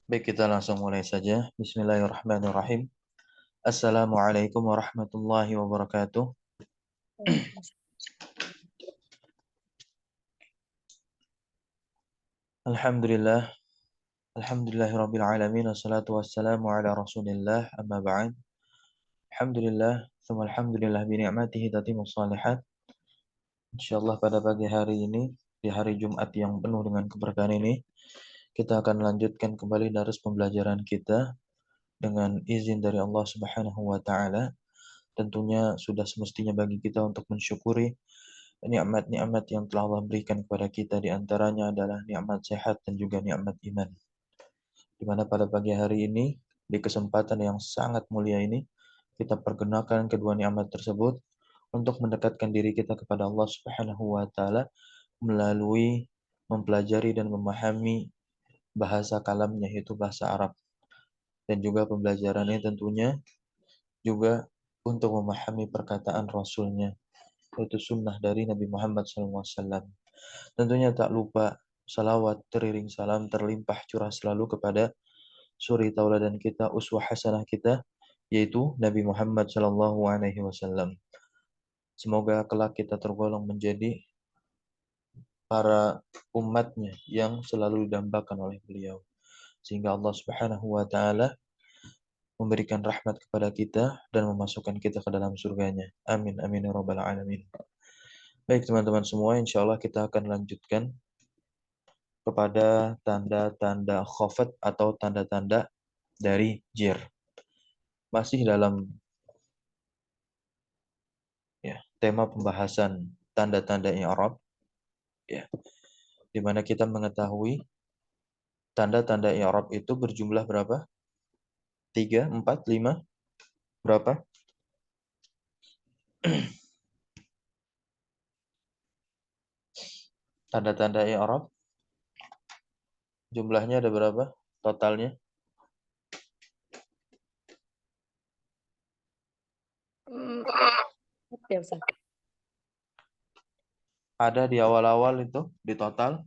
Baik, kita langsung mulai saja. Bismillahirrahmanirrahim. Assalamualaikum warahmatullahi wabarakatuh. Alhamdulillah. Alhamdulillahirabbil alamin. Wassalatu wassalamu ala Rasulillah. Amma ba'd. Alhamdulillah, tsumma alhamdulillah bi ni'matihi tatimmus shalihat. Insyaallah pada pagi hari ini, di hari Jumat yang penuh dengan keberkahan ini, kita akan lanjutkan kembali dari pembelajaran kita dengan izin dari Allah Subhanahu wa taala. Tentunya sudah semestinya bagi kita untuk mensyukuri nikmat-nikmat yang telah Allah berikan kepada kita, di antaranya adalah nikmat sehat dan juga nikmat iman. Di mana pada pagi hari ini, di kesempatan yang sangat mulia ini, kita pergunakan kedua nikmat tersebut untuk mendekatkan diri kita kepada Allah Subhanahu wa taala melalui mempelajari dan memahami bahasa kalamnya, yaitu bahasa Arab. Dan juga pembelajarannya tentunya juga untuk memahami perkataan Rasulnya, yaitu sunnah dari Nabi Muhammad SAW. Tentunya tak lupa salawat teriring salam terlimpah curah selalu kepada suri tauladan kita, uswah hasanah kita, yaitu Nabi Muhammad SAW. Semoga kelak kita tergolong menjadi para umatnya yang selalu didambakan oleh beliau, sehingga Allah Subhanahu wa taala memberikan rahmat kepada kita dan memasukkan kita ke dalam surganya. Amin amin ya rabbal alamin. Baik teman-teman semua, insya Allah kita akan lanjutkan kepada tanda-tanda khafat atau tanda-tanda dari jer. Masih dalam tema pembahasan tanda-tanda i'rab, ya, di mana kita mengetahui tanda-tanda i'rab itu berjumlah berapa? 3, 4, 5, berapa? Tanda-tanda i'rab jumlahnya ada berapa totalnya? Ya, Ustaz. Ada di awal-awal itu di total.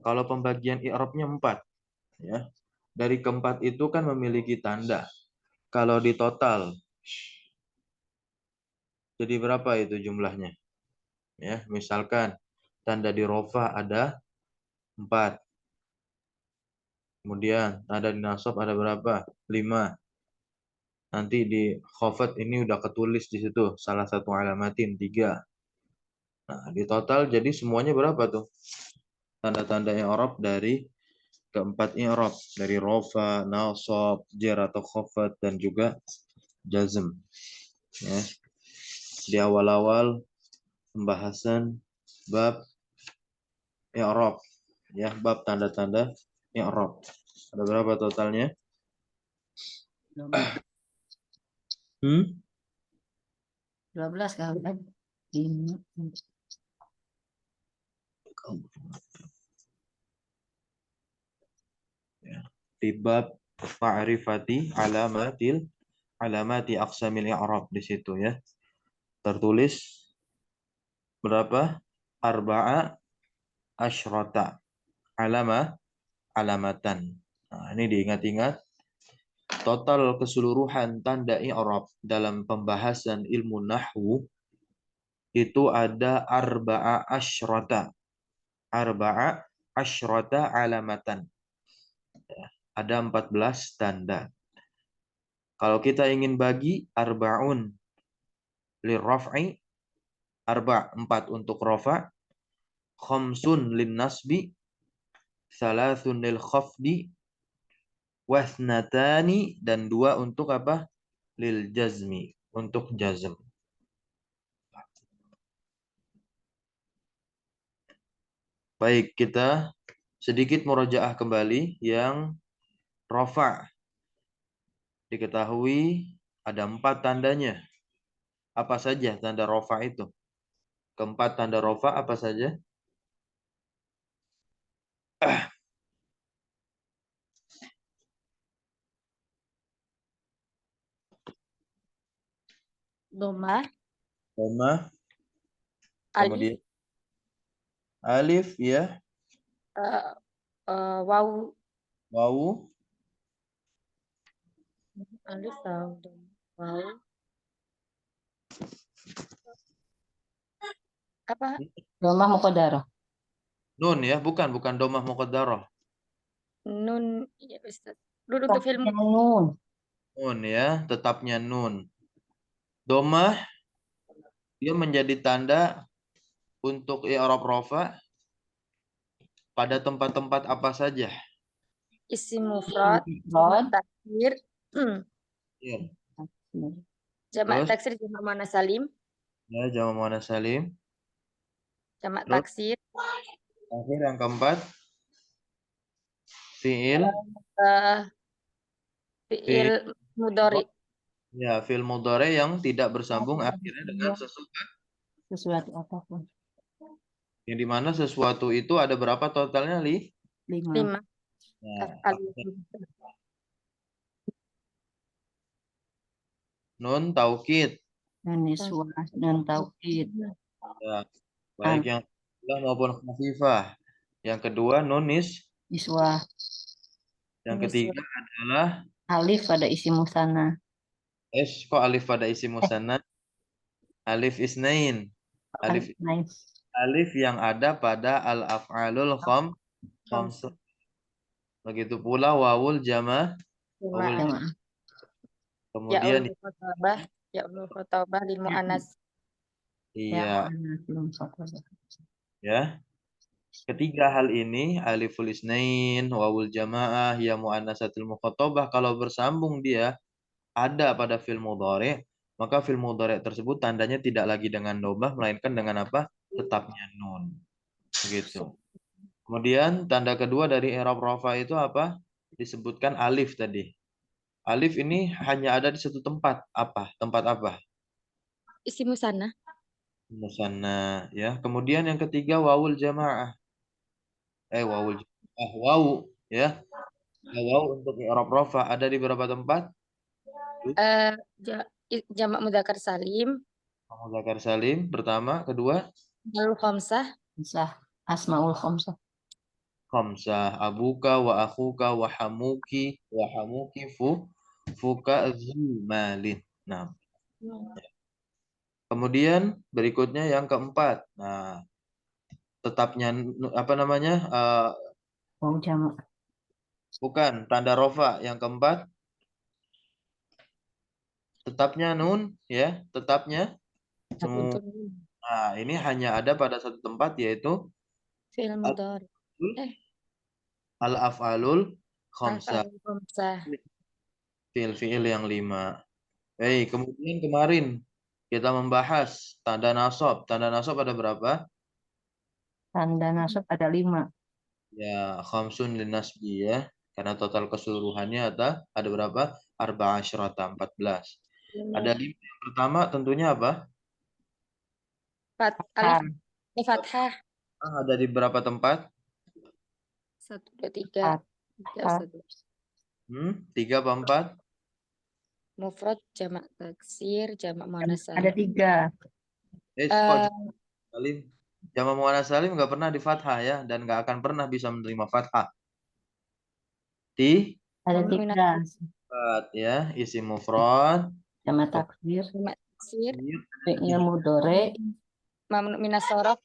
Kalau pembagian i'rabnya 4, ya. Dari keempat itu kan memiliki tanda. Kalau di total jadi berapa itu jumlahnya? Ya, misalkan tanda di rofa ada 4. Kemudian tanda di nasab ada berapa? 5. Nanti di khafat ini udah ketulis di situ salah satu alamatin 3. Nah, di total jadi semuanya berapa tuh? Tanda-tanda i'rab dari keempat i'rab, dari rofa, nasab, jar atau khafat dan juga jazm. Ya. Di awal-awal pembahasan bab i'rab, ya, bab tanda-tanda i'rab. Ada berapa totalnya? 12 kan? Ya. Di bab ma'rifati alamati aqsamil i'rab, di situ ya. Tertulis berapa? Arba'a asyrata alamatan. Nah, ini diingat-ingat. Total keseluruhan tanda i'rab dalam pembahasan ilmu nahwu itu ada arba'a asyrata alamatan. Ada 14 tanda. Kalau kita ingin bagi arba'un lirraf'i, 4 untuk rafa, khamsun lin nasbi, salasun lil khafdi, wasnatani, dan 2 untuk apa? Lil jazmi, untuk jazm. Baik, kita sedikit murojaah kembali yang rafa. Diketahui ada 4 tandanya. Apa saja tanda rafa itu? Keempat tanda rafa apa saja? Doma, Dhamma, alif, kemudian alif, ya, uh, wawu, wawu, Alif tahu dong. Wow. Apa? Domah muqaddarah. Nun ya, bukan domah muqaddarah. Nun. Ya, Ustaz. Nun untuk film. Yang nun. Nun ya, tetapnya nun. Domah dia menjadi tanda untuk i'rab rafa pada tempat-tempat apa saja? Isim mufrad. Rod. Jamak taksir. Ya. Jamak Terus taksir jamak muannas salim. ya, jamak muannas salim. Jamak Terus taksir. akhir yang keempat fiil Fiil mudhari. ya, fiil mudhari yang tidak bersambung akhirnya dengan Sesuatu apapun. yang dimana sesuatu itu ada berapa totalnya, Li? 5. 5. Nah, nun taukid. Dan niswah dan taukid. Ya, baik yang khafifah maupun khafifah. Yang kedua nun Niswah. Yang ketiga adalah Alif pada isim musanna. kok alif pada isim musanna? Alif isnain. Alif Nice. alif yang ada pada al-af'alul khamsah. Begitu pula wawul jama'. Wawul Jamaah. kemudian Ya ulul khotabah lil muannas. iya ya. Ketiga hal ini aliful isnain, wawul jamaah, ya muannatsatul mukhatabah kalau bersambung dia ada pada fi'il mudhari, maka fi'il mudhari tersebut tandanya tidak lagi dengan dhammah melainkan dengan apa? Tetapnya nun. Begitu. Kemudian tanda kedua dari i'rab rafa itu apa? Disebutkan alif tadi. Alif ini hanya ada di satu tempat. Apa? Tempat apa? Isim musanna. Musanna ya. Kemudian yang ketiga wawul jamaah. Wawul jamaah. Wawu ya. Wawu untuk i'rab rafa ada di berapa tempat? Jamak mudzakkar salim. Muzakkar salim pertama, kedua Lalu khamsah. Asmaul khamsah. khamsah, abuka wa akhuka wa hamuki fuka zu malin. Nah, kemudian berikutnya yang keempat. Nah, tetapnya apa namanya? Wau jamak. Bukan tanda rofa yang keempat. Tetapnya nun ya, tetapnya semua. Nah, ini hanya ada pada satu tempat yaitu Fi'il mudhari. al-af'alul khamsah. Al-af'alul khamsah. Fiil-fiil yang 5. Kemudian kemarin kita membahas tanda nasab. Tanda nasab ada berapa? Tanda nasab ada 5. Ya, khamsun linasbi ya. Karena total keseluruhannya ada berapa? Arba'asyrata, 14. Ada 5. Yang pertama tentunya apa? Fathah. Ada di berapa tempat? 1, 2, 3. 3 apa 4? Mufrad, jamak taksir, jamak muannas salim. Ada 3. Kok salim? Jamak muannas salim nggak pernah di fathah ya, dan nggak akan pernah bisa menerima fathah. Ada 3. Ya, isim mufrad, Jamak taksir. Fi'il mudhari. Mamnu minas shorof.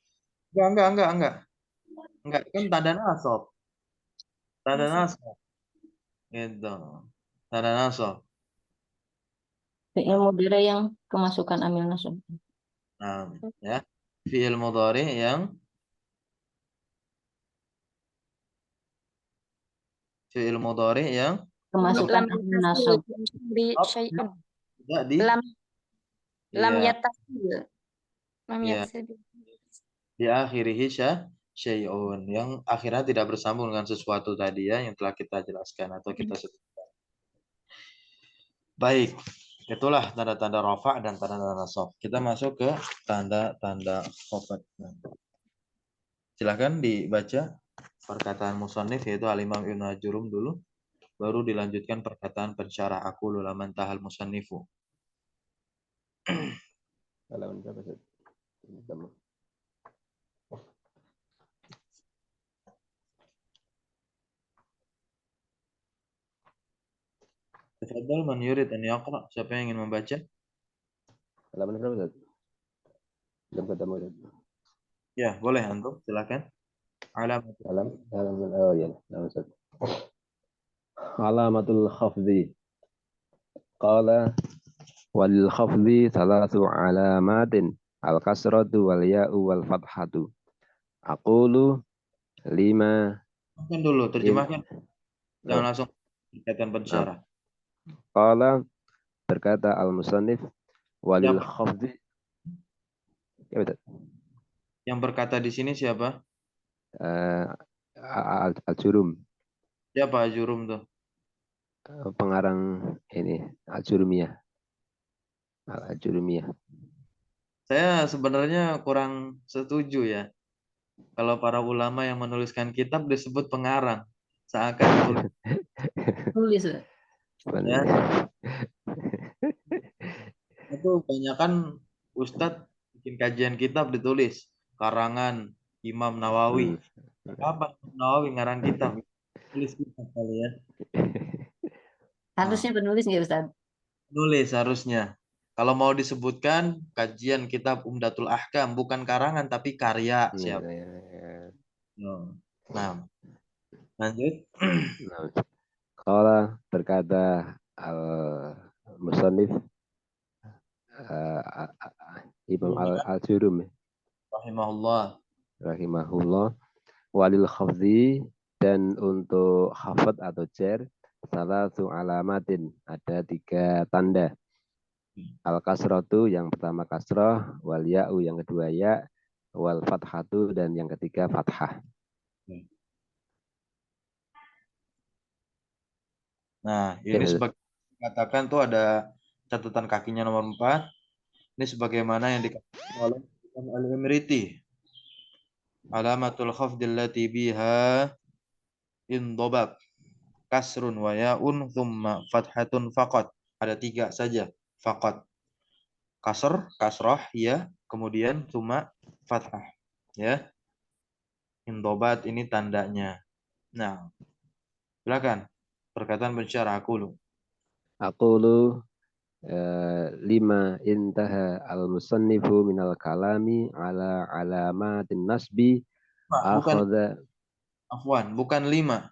Enggak, kan tanda nasab. Tanda nasab. Gitu. Tanda nasab. Fi'il mudhari yang kemasukan amil nasab. Nah, ya. Fi'il mudhari yang kemasukan amil nasab. Lam yattasil. Di akhirih syai'un yang akhirnya tidak bersambung dengan sesuatu tadi ya yang telah kita jelaskan atau kita sebutkan. Baik, itulah tanda-tanda rafa dan tanda-tanda nasab. Kita masuk ke tanda-tanda khafat. Silakan dibaca perkataan musannif yaitu Al-Imam Ibnu Hajurum dulu, baru dilanjutkan perkataan pensyarah aku laman tahal musannifu. Halaman berapa sih? Tafadhal man yurid an yaqra. Siapa yang ingin membaca? Halaman berapa, Ustaz? Belum ketemu, Ustaz. Ya, boleh antum, silakan. Alamat. Halaman, oh iya, halaman, Ustaz. Alamatul khafdi. Qala wal khafdi thalathu alamatin al-kasratu wal ya'u wal fathatu. Aqulu lima Terjemahkan dulu, terjemahkan. Jangan oh, langsung berkaitan pensyarah. qala berkata al-musannif walil Siapa? khafdi. Ya, betul. Yang berkata di sini siapa? Al-Jurum, Siapa Ajurum tuh? pengarang ini Al-Jurumiyah. Al-Jurumiyah. Saya sebenarnya kurang setuju ya. Kalau para ulama yang menuliskan kitab disebut pengarang. Seakan tulis Tulis, Ustaz. ya. Itu kebanyakan Ustadz bikin kajian kitab ditulis. Karangan Imam Nawawi. Apa Nawawi ngarang kitab? Tulis kitab kalian. Harusnya penulis nggak, Ustaz? Nulis harusnya. Kalau mau disebutkan kajian kitab Umdatul Ahkam bukan karangan tapi karya siapa? Nah, lanjut. Qala berkata al-musannif Imam al-Jurum Rahimahullah. rahimahullah walil khafdi, dan untuk khafad atau jar salatu alamatin, ada 3 tanda. Al kasratu, yang pertama kasrah, wal ya'u, yang kedua ya, wal fathatu, dan yang ketiga fathah. Nah, ini sebagai katakan tuh ada catatan kakinya nomor 4. Ini sebagaimana yang dikatakan oleh Al-Imriti. Alamatul khafdil lati biha indobat kasrun wa ya'un thumma fathatun faqat. Ada 3 saja. Faqat. Kasr, kasrah, ya, kemudian thumma fathah. Ya. Indobat ini tandanya. Nah, silakan. Perkataan pensyarah aqulu. Aqulu lima intaha al-musannifu minal kalami ala alamatin nasbi Bukan akhadha afwan, bukan 5.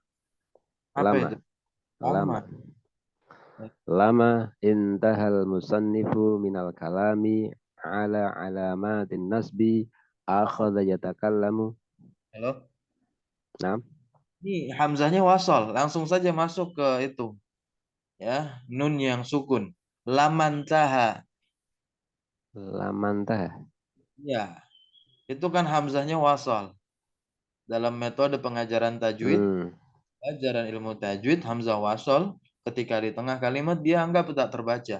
Apa lama itu? lama lama intahal musannifu minal kalami ala alamatin nasbi akhadha yatakallamu. Halo. Nah, Ini hamzahnya wasal, langsung saja masuk ke itu. Ya, nun yang sukun. Lamantaha. lamantah. Ya, itu kan hamzahnya wasal. Dalam metode pengajaran tajwid, ajaran ilmu tajwid, hamzah wasal ketika di tengah kalimat dia anggap tidak terbaca.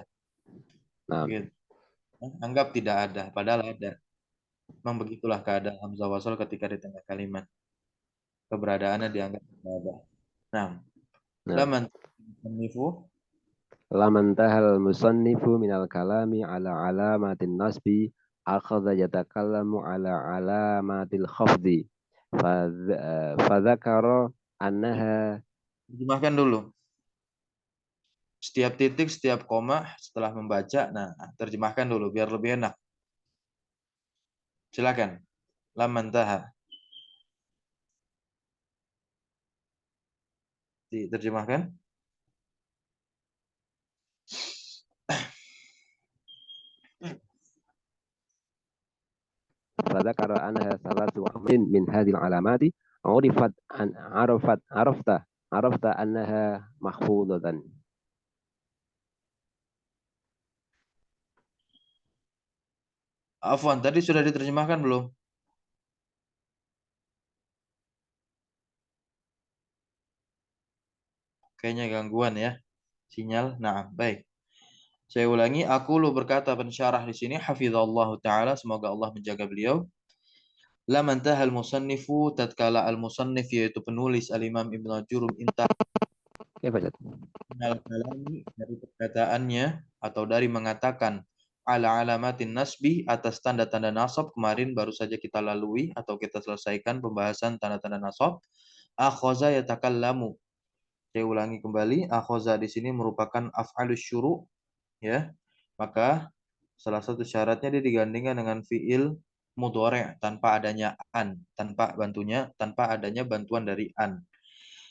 Nah, Gitu. Anggap tidak ada, padahal ada. Memang begitulah keadaan hamzah wasal ketika di tengah kalimat. Keberadaannya dianggap tidak ada. Nah, laman musannifu lamantahal musannifu minal kalami ala alamatin nasbi akhadha yatakallamu ala alamatil khafdi fadzakara annaha. terjemahkan dulu. Setiap titik, setiap koma setelah membaca, nah terjemahkan dulu biar lebih enak. Silakan. Lamantaha. Diterjemahkan. Fadzakara anha salatu min hadhil alamati arafta annaha mahfudatan. Afwan, tadi sudah diterjemahkan belum? Kayaknya gangguan ya sinyal. Nah, baik. Saya ulangi, aku lu berkata pensyarah di sini hafizallahu taala, semoga Allah menjaga beliau. Lam antahal musannifu, tatkala al-musannif yaitu penulis al-Imam Ibnu Jurum intah kalami dari perkataannya atau dari mengatakan ala alamatin nasbi atas tanda-tanda nasab. Kemarin baru saja kita lalui atau kita selesaikan pembahasan tanda-tanda nasab. Akhoza yatakallamu, Saya ulangi kembali, akhoza di sini merupakan af'alus syuru, ya. Maka salah satu syaratnya dia digandingkan dengan fiil mudhari' tanpa adanya tanpa adanya bantuan dari an.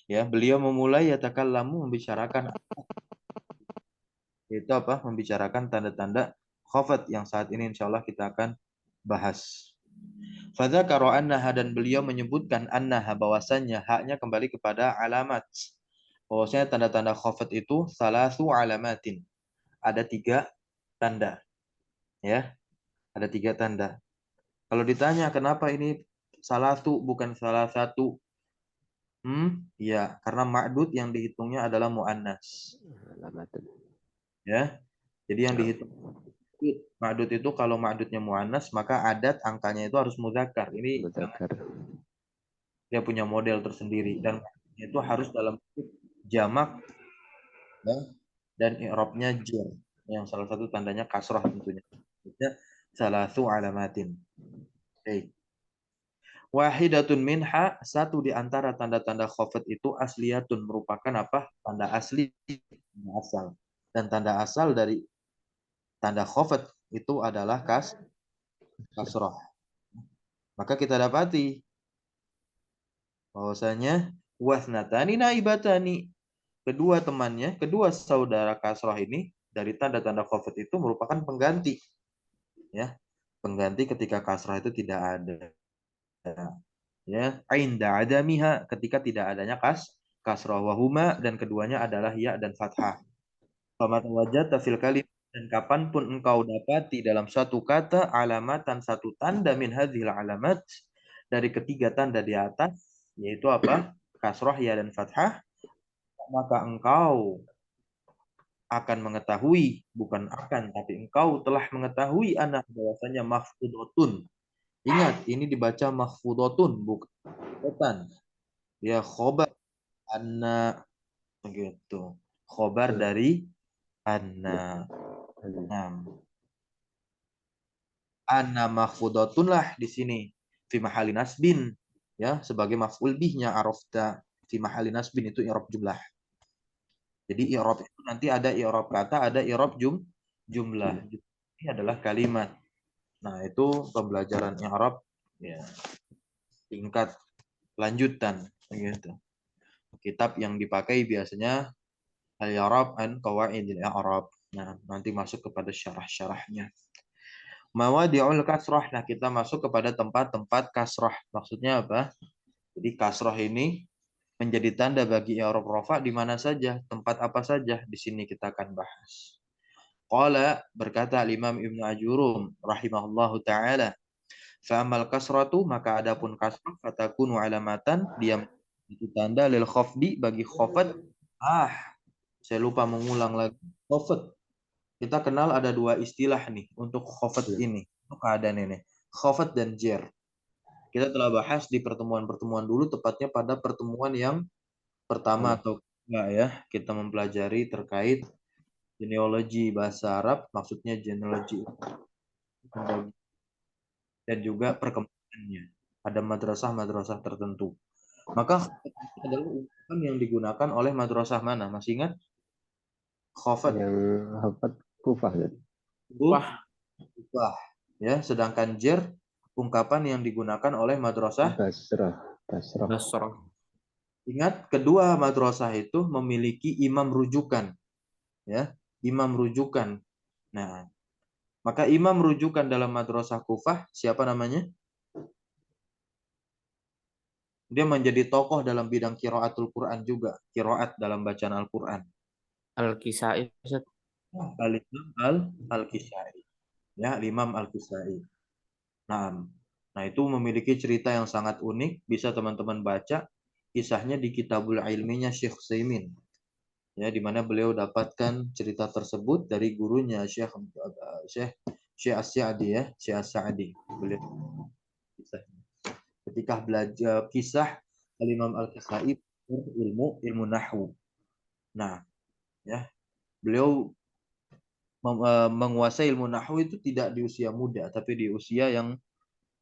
Ya, beliau memulai yatakallamu membicarakan yaitu apa? Membicarakan tanda-tanda khafat yang saat ini insyaallah kita akan bahas. Fadzakara annaha dan beliau menyebutkan annaha bahwasannya haknya kembali kepada alamat. Bahwasanya tanda-tanda khafat itu salasu alamatin. Ada 3 tanda. Ya, ada 3 tanda. Kalau ditanya kenapa ini salatu bukan salah satu? Ya, karena ma'dud yang dihitungnya adalah muannas. Alamatin. Ya. Jadi yang dihitung ma'dud itu kalau ma'dudnya muannas maka adat angkanya itu harus muzakkar. Ini Mudzakkar. dia punya model tersendiri dan itu harus dalam jamak, ya, dan i'rabnya jar. Yang salah satu tandanya kasrah tentunya. Salasu alamatin. Baik. Wahidatun minha, satu di antara tanda-tanda khafat itu asliyatun, merupakan apa? Tanda asli, tanda asal. Dan tanda asal dari tanda khafat itu adalah kasrah. Maka kita dapati bahwasanya wasnatani naibatani, kedua temannya, kedua saudara kasrah ini dari tanda-tanda khafat itu merupakan pengganti. Ya, pengganti ketika kasrah itu tidak ada. Ya, inda adamiha, ketika tidak adanya kasrah, wahuma, dan keduanya adalah ya dan fathah. Famat wajadta fil kalim, dan kapanpun engkau dapati dalam satu kata alamatan, satu tanda min hadhil alamat, dari ketiga tanda di atas, yaitu apa? Kasrah, ya dan fathah, maka engkau akan mengetahui, bukan akan, tapi engkau telah mengetahui anak bahwasanya mahfudotun. Ingat, ini dibaca mahfudotun, bukan ya khobar anna, begitu. Khobar dari anna. Anna mahfudatun lah di sini fi mahali nasbin, ya, sebagai maf'ul bihnya arafta. Fi mahali nasbin itu i'rab jumlah. Jadi i'rab itu nanti ada i'rab kata, ada i'rab jumlah. Ini adalah kalimat. Nah, itu pembelajaran i'rab, ya, tingkat lanjutan begitu. Kitab yang dipakai biasanya Al-I'rab an Qawaidil I'rab. Nah, nanti masuk kepada syarah-syarahnya. Mawadi'ul kasrah. Nah, kita masuk kepada tempat-tempat kasrah. Maksudnya apa? Jadi kasrah ini menjadi tanda bagi i'rab rafa di mana saja, tempat apa saja. Di sini kita akan bahas. Qala, berkata Imam Ibnu Ajurum rahimahullahu taala, fa'amal kasratu, maka adapun kasrah fatakunu alamatan, dia itu tanda lil khafdi, bagi khafat. Saya lupa mengulang lagi. Khafat. Kita kenal ada 2 istilah nih untuk khafat ini, untuk keadaan ini. Khafat dan jar. Kita telah bahas di pertemuan-pertemuan dulu, tepatnya pada pertemuan yang pertama atau enggak, ya. Kita mempelajari terkait genealogi bahasa Arab, maksudnya genealogi dan juga perkembangannya. Ada madrasah-madrasah tertentu. Maka itu adalah ungkapan yang digunakan oleh madrasah mana? Masih ingat? Khafat. Yang hafat Kufah. Kufah. Ya, sedangkan jar ungkapan yang digunakan oleh madrasah Basrah. Ingat, kedua madrasah itu memiliki imam rujukan, ya, imam rujukan. Nah, maka imam rujukan dalam madrasah Kufah siapa namanya? Dia menjadi tokoh dalam bidang qiraatul Quran juga, qiraat dalam bacaan Al-Quran. Al-Kisai. Al-Imam Al-Kisai. Ya, Imam Al-Kisai. Nah, itu memiliki cerita yang sangat unik, bisa teman-teman baca kisahnya di Kitabul Ilminya Syekh Utsaimin. Ya, di mana beliau dapatkan cerita tersebut dari gurunya Syekh As-Sa'di, ya, Syekh As-Sa'di. Beliau ketika belajar kisah Al-Imam Al-Kisai ilmu nahwu. Nah, ya, beliau menguasai ilmu nahwu itu tidak di usia muda, tapi di usia yang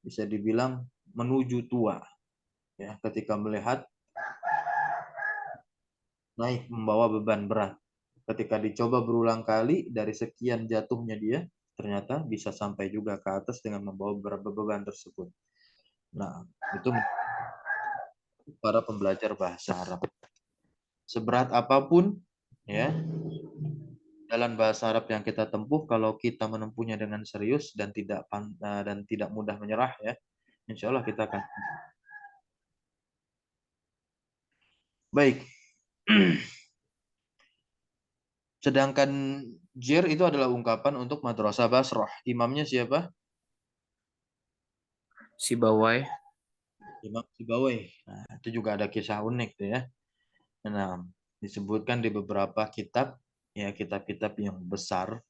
bisa dibilang menuju tua. Ya, ketika melihat naik membawa beban berat. Ketika dicoba berulang kali, dari sekian jatuhnya dia, ternyata bisa sampai juga ke atas dengan membawa beberapa beban tersebut. Nah, itu para pembelajar bahasa Arab. Seberat apapun, ya, jalan bahasa Arab yang kita tempuh, kalau kita menempuhnya dengan serius dan tidak mudah menyerah, ya, insya Allah kita akan. Baik. Sedangkan jer itu adalah ungkapan untuk madrasah Basrah. Imamnya siapa? Sibawai. Imam Sibawai. Nah, itu juga ada kisah unik tuh ya. Nah, disebutkan di beberapa kitab, ya kitab-kitab yang besar,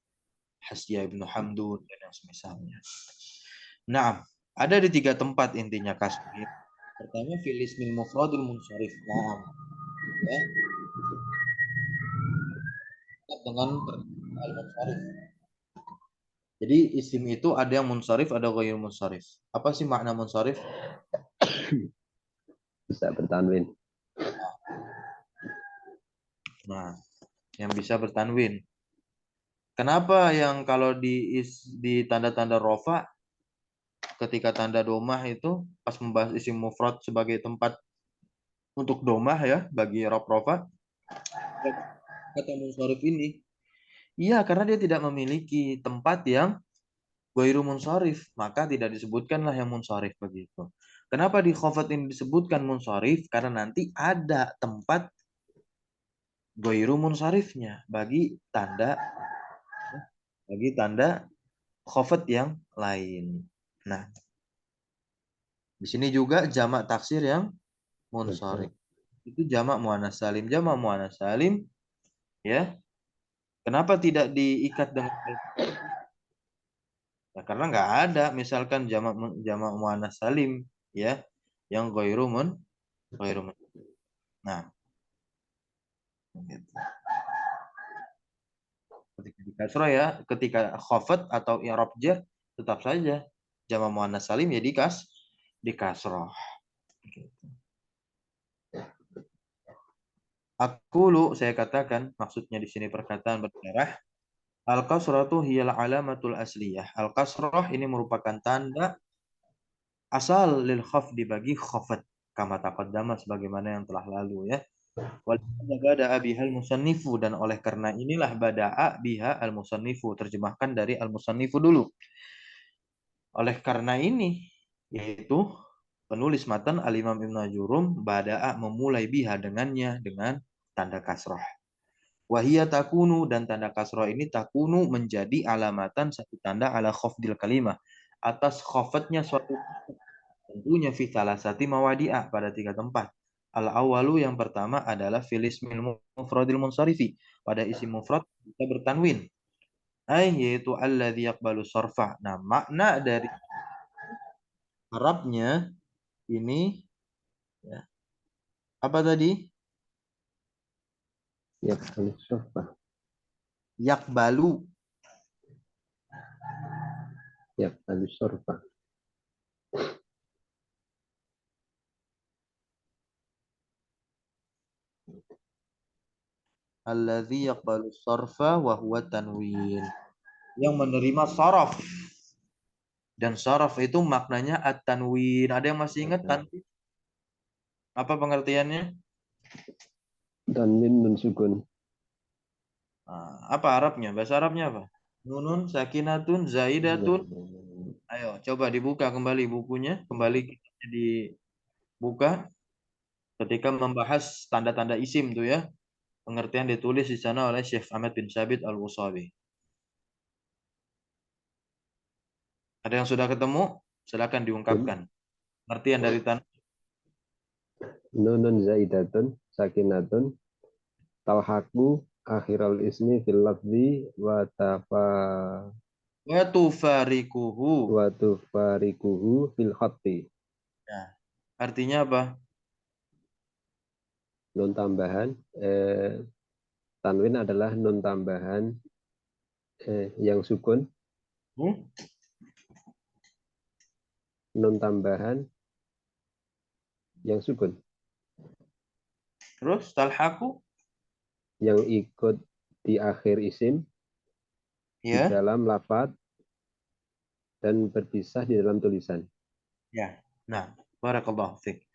Hasyiah Ibnu Hamdun dan yang semisalnya. Nah, ada di 3 tempat intinya kasih. Pertama, fil ismil mufradul munsharif. Nah, ya, dengan al-munsharif. Jadi isim itu ada yang munsharif, ada ghairu munsharif. Apa sih makna munsharif? Bisa bertanwin. Nah, yang bisa bertanwin. Kenapa yang kalau di tanda-tanda rofa, ketika tanda domah itu pas membahas isim mufrad sebagai tempat untuk domah ya bagi rofa, kata munsharif ini, iya karena dia tidak memiliki tempat yang ghairu munsharif, maka tidak disebutkanlah yang munsharif begitu. Kenapa di khafat ini disebutkan munsharif? Karena nanti ada tempat ghairu munsharifnya bagi tanda khafat yang lain. Nah, di sini juga jamak taksir yang munsharif. Itu jamak muannas salim. Jamak muannas salim, ya. Kenapa tidak diikat dengan ya, karena nggak ada misalkan jamak muannas salim, ya, yang ghairu mun. Nah, gitu. Ketika di kasroh ya, ketika khafat atau i'rab jar tetap saja jamak muannas salim ya di kasroh. Gitu. Aqulu, saya katakan, maksudnya di sini perkataan berdarah. Al-kasratu hiyal alamatul asliyah. Al-kasrah ini merupakan tanda asal lil khafdi bagi khafat. Kama taqaddama sebagaimana yang telah lalu ya. Walihada bada'a bihal musannifu, dan oleh karena inilah bada'a biha al-musannifu. Terjemahkan dari al-musannifu dulu. Oleh karena ini, yaitu penulis matan Al-Imam Ibnu Jurum bada'a memulai biha dengannya dengan tanda kasrah. Wahia takunu, dan tanda kasrah ini takunu menjadi alamatan satu tanda ala khafdil kalimah, atas khafatnya suatu, tentunya fi salasati mawadi'ah pada 3 tempat. Al awalu, yang pertama adalah fil ismil mufradil munsarifi, pada isim mufrad kita bertanwin. Yaitu alladzi yaqbalu sarfa. Nah, makna dari Arabnya ini ya, apa tadi? Yaqbalu sarfa. Yaqbalu. Yaqbalu sarfa. Alladzi yaqbalu sarfa wa huwa tanwin. Yang menerima saraf. Dan saraf itu maknanya at-tanwin. Ada yang masih ingat tanwin? Apa pengertiannya? Tanwin nun sukun. Apa Arabnya? Bahasa Arabnya apa? Nunun, sakinatun, zaidatun. Ayo, coba dibuka kembali bukunya. Kembali kita dibuka. Ketika membahas tanda-tanda isim tuh ya. Pengertian ditulis di sana oleh Syekh Ahmad bin Sabit Al-Wasabi. Ada yang sudah ketemu? Silakan diungkapkan. Pengertian dari tanda. Nunun zaidatun, sakinatun, talhaku akhiral ismi fil lafzi wa Wa tufarikuhu. tufarikuhu fil khatti. Nah, artinya apa? Nun tambahan, tanwin adalah nun tambahan yang sukun. Nun tambahan yang sukun. Terus talhaku? yang ikut di akhir isim di Ya, dalam lafaz dan berpisah di dalam tulisan. ya. Nah, barakallahu fiik.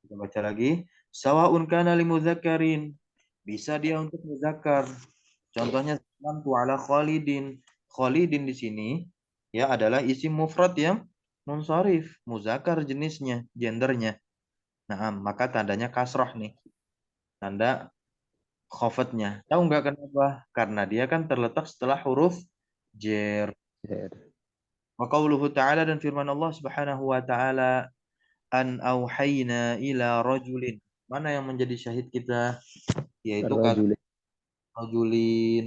Kita baca lagi. Sawa'un kana limudzakkarin. Bisa dia untuk muzakkar. Contohnya salamtu ala Khalidin. Khalidin di sini ya adalah isim mufrad yang munsharif, muzakkar jenisnya, gendernya. Nah, maka tandanya kasrah nih. Tanda khofatnya. Tahu nggak kenapa? Karena dia kan terletak setelah huruf jer. Zer. Wa qauluhu ta'ala dan firman Allah Subhanahu wa ta'ala an auhayna ila rajulin. Mana yang menjadi syahid kita? Yaitu kata Ar-rajul rajulin.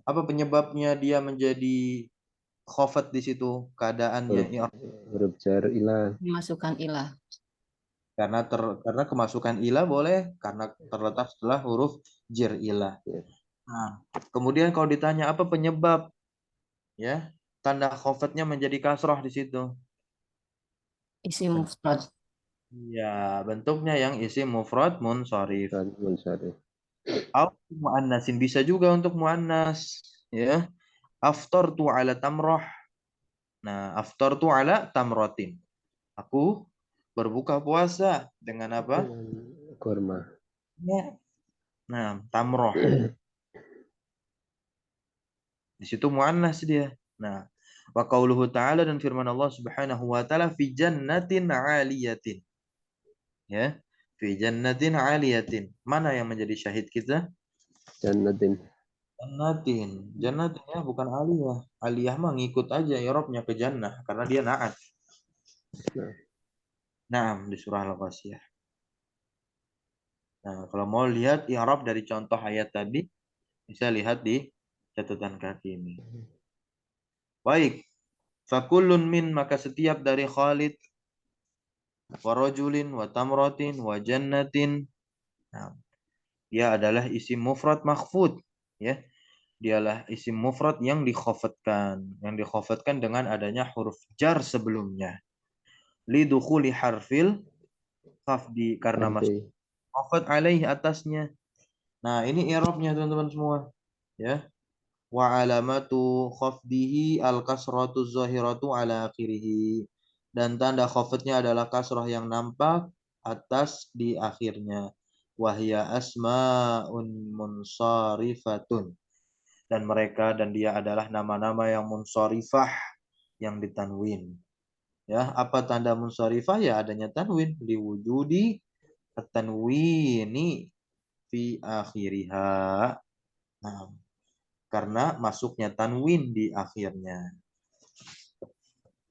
Apa penyebabnya dia menjadi khofat di situ keadaannya? huruf, Ya, huruf jar ila Memasukkan ilah. karena kemasukan ilah boleh karena terletak setelah huruf jer ilah. ya. Nah, kemudian kalau ditanya apa penyebab ya tanda khofatnya menjadi kasroh di situ? Isim mufrad. Ya, bentuknya yang isim mufrad munsharif. Dan munsharif. Au muannasin bisa juga untuk muannas ya. Aftartu ala tamroh. Nah, aftartu ala tamrotin. Aku berbuka puasa dengan apa? Dengan kurma. Ya. Nah, tamroh. Di situ muannas dia. Nah, wa qauluhu ta'ala dan firman Allah Subhanahu wa taala fi jannatin 'aliyatin. Ya. Fi jannatin 'aliyatin. Mana yang menjadi syahid kita? Jannatin. Jannatin. Jannatin ya bukan aliyah. Aliyah mah ngikut aja i'rabnya ke jannah karena dia na'at. Nah, Naam di surah Al-Ghasyiyah. Nah, kalau mau lihat i'rab dari contoh ayat tadi bisa lihat di catatan kaki ini. Baik. Fakullun min maka setiap dari Khalid wa rajulin wa tamratin wa jannatin. Nah, dia adalah isim mufrad makhfud ya. Dialah isim mufrad yang dikhafatkan dengan adanya huruf jar sebelumnya. Lidukhuli harfil khafdi karena masuk arti khafat alaih atasnya. Nah, ini i'rabnya teman-teman semua ya. Wa alamatu khafdihi al-kasratu zahiratu ala akhirih. Dan tanda khafatnya adalah kasrah yang nampak atas di akhirnya. Wahya asma'un munsarifatun. Dan mereka dan dia adalah nama-nama yang munsarifah yang ditanwin. Ya, apa tanda munsarifah? Ya adanya tanwin liwujudi at-tanwini fi akhiriha. Nah, karena masuknya tanwin di akhirnya.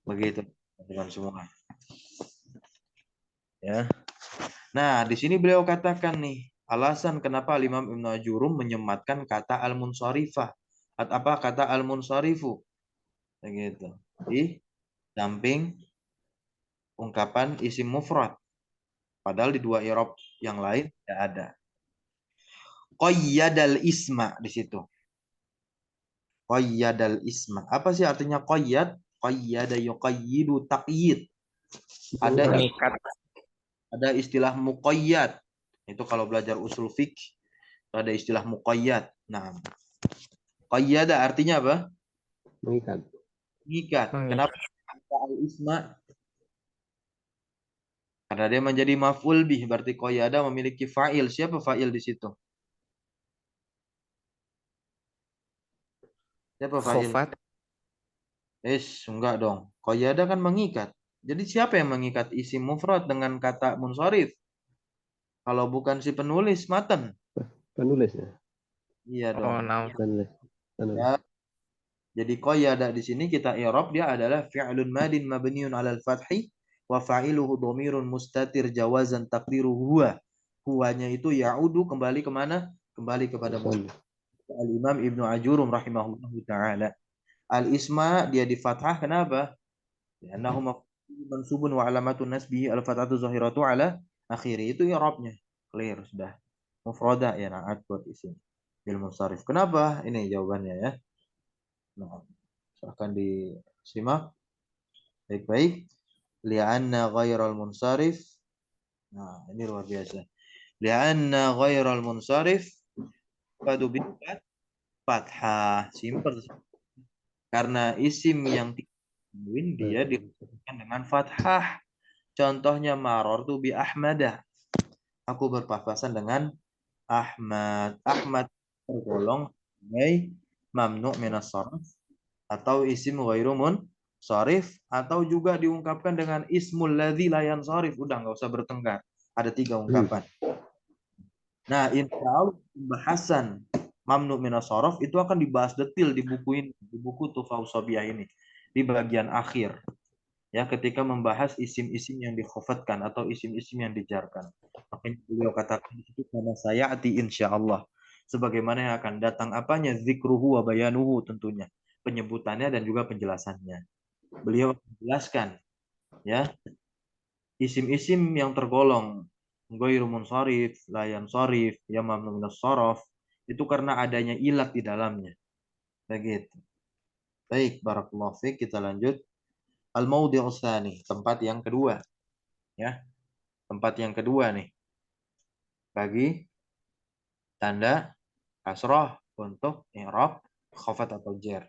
Begitu teman-teman semua. Ya. Nah, di sini beliau katakan nih, alasan kenapa Imam Ibnu Ajurum menyematkan kata al-munsharifah. Apa kata al-munsharifu? Begitu. Di samping ungkapan isim mufrad. Padahal di dua i'rab yang lain tidak ada. Qayyadal isma di situ. Qayyadal isma. Apa sih artinya qayyad? Qayyada yuqayyidu taqyid. Ada Mengikat. ada istilah muqayyad. Itu kalau belajar usul fiqh ada istilah muqayyad. Nah, qayyada artinya apa? mengikat. Mengikat. Mengikat. Kenapa al-isma? Karena dia menjadi maf'ul bih, berarti qayyada memiliki fa'il. Siapa fa'il di situ? Siapa fa'il? Khofat. Enggak dong. Qayyada kan mengikat. Jadi siapa yang mengikat isim mufrad dengan kata munsharif? Kalau bukan si penulis matan. Penulisnya. Iya dong. Oh, naam. Penulis. Penulis. Ya, jadi qayyada di sini kita i'rab dia adalah fi'lun madin mabniun 'alal fathi wa fa'iluhu dhamirun mustatir jawazan taqdiru huwa. Huwanya itu ya'udu kembali kemana? Kembali kepada Musan. Al-Imam Ibnu Ajurum rahimahullahu taala. Al-isma dia di fathah kenapa? Li'annahu mansubun wa alamatun nasbihi al-fathatu zahiratu ala akhiri. Itu i'rabnya. Clear sudah. Mufrada ya na'at buat isim bil munsharif. Kenapa? Ini jawabannya ya. Nah, silahkan disimak baik-baik. Li'anna ghairal munsharif Nah, ini luar biasa. Lianna ghairal munsharif fadu bil fathah. Simple. Karena isim yang tanwin dia disebutkan dengan fathah. Contohnya marartu bi Ahmadah. Aku berpapasan dengan Ahmad. Ahmad tergolong sebagai mamnu minas sarf atau isim ghairu munsharif atau juga diungkapkan dengan ismul ladzi la yansharif. Udah nggak usah bertengkar. Ada 3 ungkapan. Nah, insya Allah pembahasan mamnu minas sarf itu akan dibahas detil di buku ini, di buku Tufaus Sobiyah ini, di bagian akhir. Ya, ketika membahas isim-isim yang dikhafatkan atau isim-isim yang dijarkan. Makanya beliau katakan itu karena saya ati insya Allah. Sebagaimana yang akan datang apanya? Zikruhu wa bayanuhu tentunya. Penyebutannya dan juga penjelasannya. Beliau menjelaskan ya isim-isim yang tergolong ghairu munsharif, la yansharif, ya mamnu minas saraf itu karena adanya ilat di dalamnya. Begitu. Baik, barakallahu fiik, kita lanjut. Al-mawdi'us tsani, tempat yang kedua. Ya, tempat yang kedua nih. Bagi tanda kasrah untuk i'rab khafat atau jar.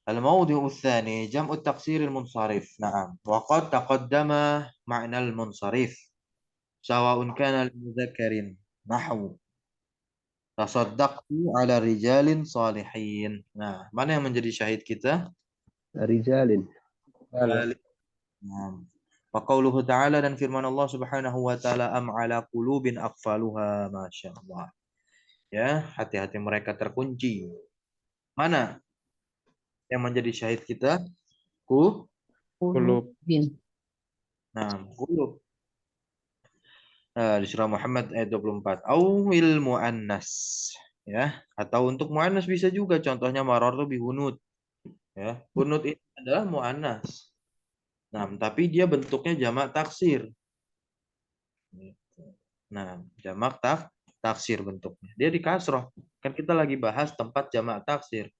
Al-mawdi'us tsani jam'u taksir al-munsharif. Naam. Wa qad taqaddama ma'na al-munsharif. Sawa'un kana li-mudzakkarin nahwu tasaddaqtu ala rijalin salihin. Nah, mana yang menjadi syahid kita? Rijalin. Nah, wa qauluhu ta'ala dan firman Allah Subhanahu wa taala am ala qulubin aqfaluha masyaallah. Ya, hati-hati mereka terkunci. Mana yang menjadi syahid kita? Qulub. Bin. Nah, qulub. Di surah Muhammad ayat 24. Awil muannas. Ya, atau untuk muannas bisa juga, contohnya marartu bi hunut. Ya, hunut ini adalah muannas. Nah, tapi dia bentuknya jamak taksir. Nah, jamak taksir bentuknya. Dia di kasroh. Kan kita lagi bahas tempat jamak taksir.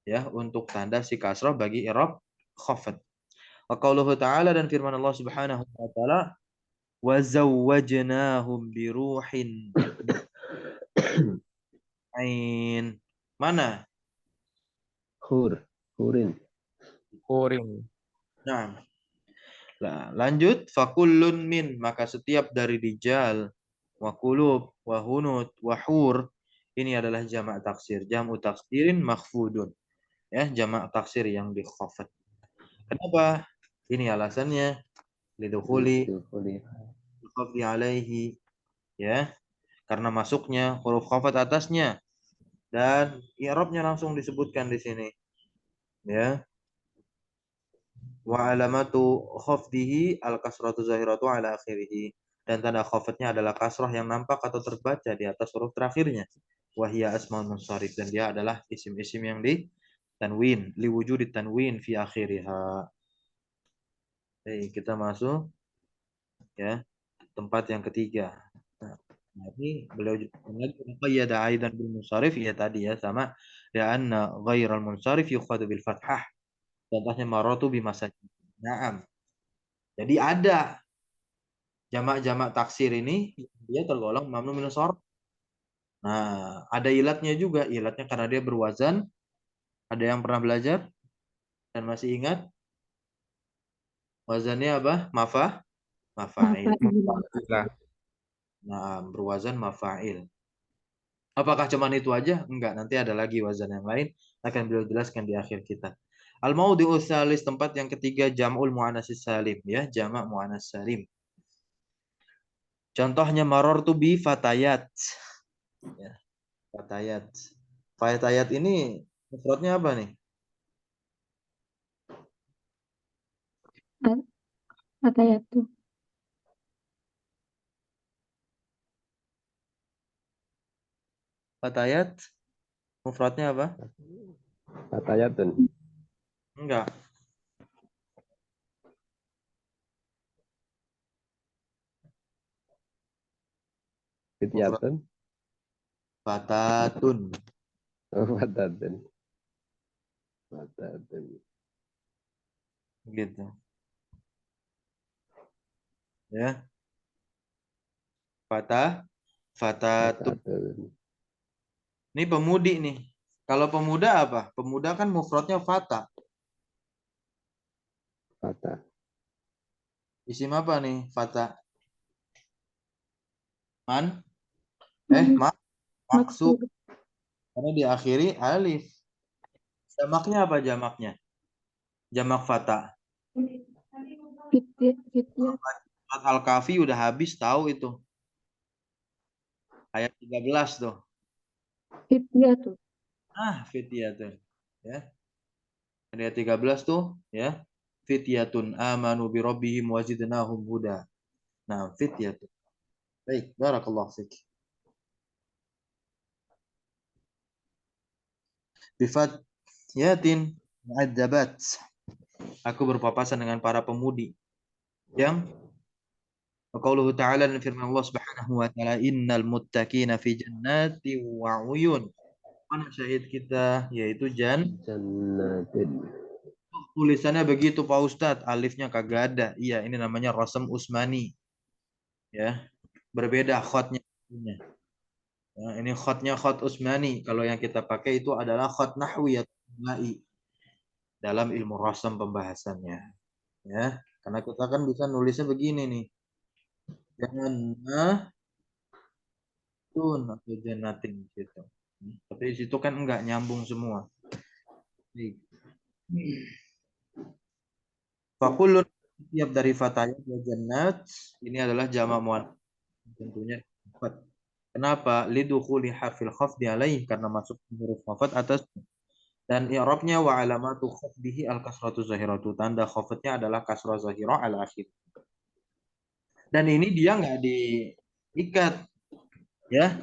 Ya, untuk tanda si kasroh bagi i'rab khafat. Wa qauluhu ta'ala dan firman Allah Subhanahu wa taala wa zawwajnahum bi ruhin ain. Mana? Hurin. Kuring. Nah, lanjut fakullun min, maka setiap dari rijal wa qulub wa hunut wa hur ini adalah jamak taksir, jamu taksirin makhfudun, ya, jamak taksir yang dikhafat. Kenapa? Ini alasannya lidukhuli khafdi alaihi, ya, karena masuknya huruf khafat atasnya dan i'rabnya langsung disebutkan di sini, ya. Wa alamatu khafdihi al kasratu zahiratu ala akhirih, dan tanda khafatnya adalah kasrah yang nampak atau terbaca di atas huruf terakhirnya. Wahia asmaul munsharif, dan dia adalah isim-isim yang di tanwin liwujudi tanwin fi akhiriha. Kita masuk ya tempat yang ketiga. Nah, ini beliau ya da'i dan bil munsharif ya tadi ya sama ya anna ghairal munsharif yukhadu bil fathah. Contohnya maratu bimasajid. Naam. Jadi ada jamak-jamak taksir ini dia tergolong mamnu minus sharf. Nah, ada ilatnya juga. Ilatnya karena dia berwazan. Ada yang pernah belajar dan masih ingat? Wazannya apa? Mafa'il. Nah, berwazan mafa'il. Apakah cuman itu aja? Enggak, nanti ada lagi wazan yang lain akan beliau jelaskan di akhir kita. Al-mawdi'u tsalis, tempat yang ketiga jam'ul muannatsis salim, ya, jamak muannats salim. Contohnya marartu bi fatayat. Ya, fatayat. Fatayat ini mufradnya apa nih? Fatayatu. Fatayat mufradnya apa? Fatayatun. Enggak. Mufrad Fityatun. fatatun. Fatatun. Fatatun. Gitu. Ya. Fatatun. Fatatun. Ini pemudi nih. Kalau pemuda apa? Pemuda kan mufradnya fata. Fata. Isim apa nih? Fata. Man? Maksud. Karena diakhiri alif. Jamaknya apa jamaknya? Jamak fata. Surat Al-Kahfi udah habis tahu itu. Ayat 13 tuh. Fityatun. Fityatun. Ya. Ayat 13 tuh, ya. Fityatun amanu bi rabbihim wazidnahum huda. Nah, fityatun. Baik, barakallahu fik. Bifat yatin mu'adzabat. Aku berpapasan dengan para pemudi yang qauluhu ta'ala, dan firman Allah Subhanahu wa taala, innal muttaqina fi jannati wa uyun. Mana syahid kita, yaitu Jannatin. tulisannya begitu Pak Ustadz, alifnya kagak ada. Iya, ini namanya Rasam Usmani. Ya, berbeda khotnya. Ya, ini khotnya khot Usmani. Kalau yang kita pakai itu adalah khot nahwi atau nahwi dalam ilmu rasam pembahasannya. Ya, karena kita kan bisa nulisnya begini nih. Jannatun atau jannatin gitu. Tapi di situ kan enggak nyambung semua. Fakulun, tiap dari fatayat wa jannat ini adalah jamak muannas, tentunya empat. Kenapa? Lidukhuli harfil khafdi alaih, karena masuk huruf khafat atas, dan i'rabnya wa alamatu khafdihi al kasratu zahiratu, tanda khafatnya adalah kasrah zahirah al akhir. Dan ini dia nggak diikat, ya.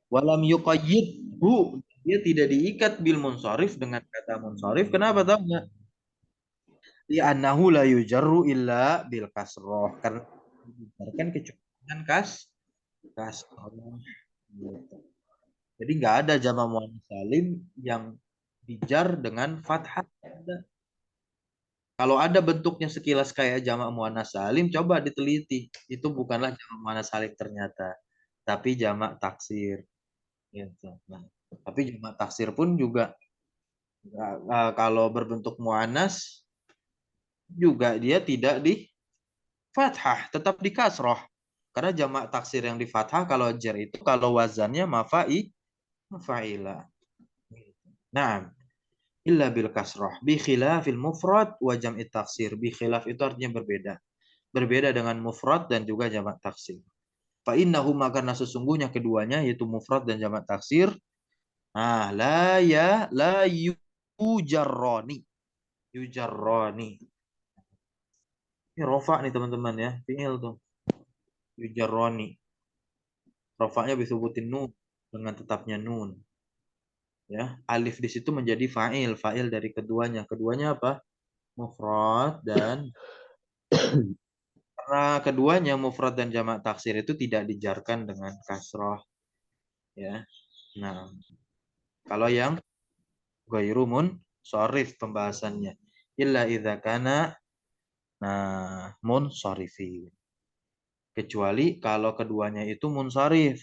Walam yuqayyidhu, dia tidak diikat bil munsharif, dengan kata munsharif. Kenapa tahu nggak? Li'annahu la yujarru illa bil kasroh, karena kan kecuali dengan kasroh gitu. Jadi nggak ada jama' muannas salim yang dijar dengan fathah. Kalau ada bentuknya sekilas kayak jama' muannas salim, coba diteliti, itu bukanlah jama' muannas salim ternyata, tapi jama' taksir gitu. Nah, tapi jama' taksir pun juga kalau berbentuk muannas juga dia tidak di fathah, tetap di kasroh. Karena jamak taksir yang di fathah kalau jar itu kalau wazannya mafa'ila. Nah, illa bil kasroh. Bi khilafil mufrad wa jam'i taksir. Bi khilaf itu artinya berbeda. Berbeda dengan mufrad dan juga jamak taksir. Fa innahuma, karena sesungguhnya keduanya yaitu mufrad dan jamak taksir. Nah, la yujarroni. Yujarroni. Ini rofa nih teman-teman ya, fi'il tuh. Yujarroni. Rofaknya disebutin nun, dengan tetapnya nun. Ya, alif di situ menjadi fa'il dari keduanya. Keduanya apa? Mufrad, dan karena keduanya mufrad dan jamak taksir itu tidak dijarkan dengan kasroh. Ya. Nah, kalau yang ghairu munsharif pembahasannya, illa idza kana munsharifin. Kecuali kalau keduanya itu munsharif.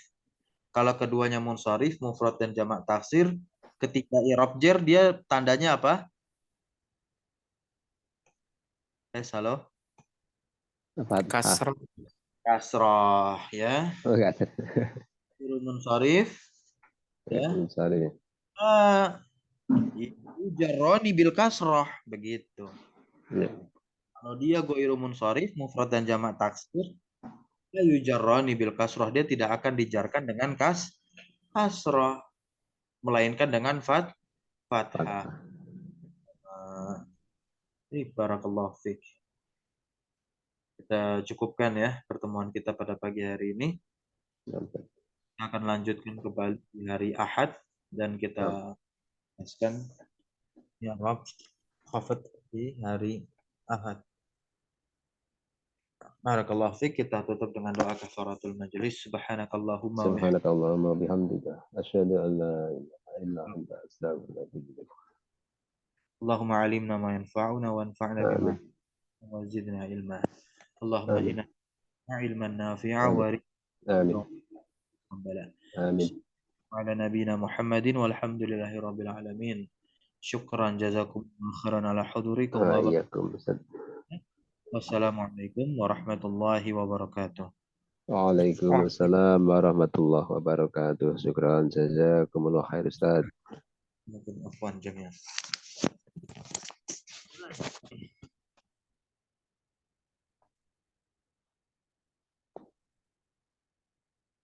Kalau keduanya munsharif, mufrad dan jamak taksir, ketika i'rab jar dia tandanya apa? Halo. Fathah. Kasroh, ya. Oh, enggak ada. Munsharif, ya. Sorry. Jarroni bil kasroh, begitu. Ya. Kalau dia ghairu munsharif, mufrad dan jamak taksir, ya yujarroni bil kasroh, dia tidak akan dijarkan dengan kasroh, melainkan dengan fathah. Barakallahu fik. Kita cukupkan ya pertemuan kita pada pagi hari ini. Kita akan lanjutkan kembali di hari Ahad, dan kita jelaskan ya Rob khafat di hari Ahad. Barakallahu fik. Kita tutup dengan doa kafaratul majlis. Subhanakallahumma wa bihamdika asyhadu an la ilaha illa anta astaghfiruka wa atubu ilaik. Allahumma alimna ma yanfa'una wa anfa'na bima wa zidna ilma. Allahumma inna ilman nafi'a wa Amin. Amin. Ala nabiyina Muhammadin walhamdulillahi rabbil alamin. Syukran jazakumullahu khairan ala hudurikum wa Waalaikumsalam. Ustaz. wassalamualaikum warahmatullahi wabarakatuh. Waalaikumsalam warahmatullahi wabarakatuh. Syukran jazakumullah khair Ustaz. Afwan jami'an.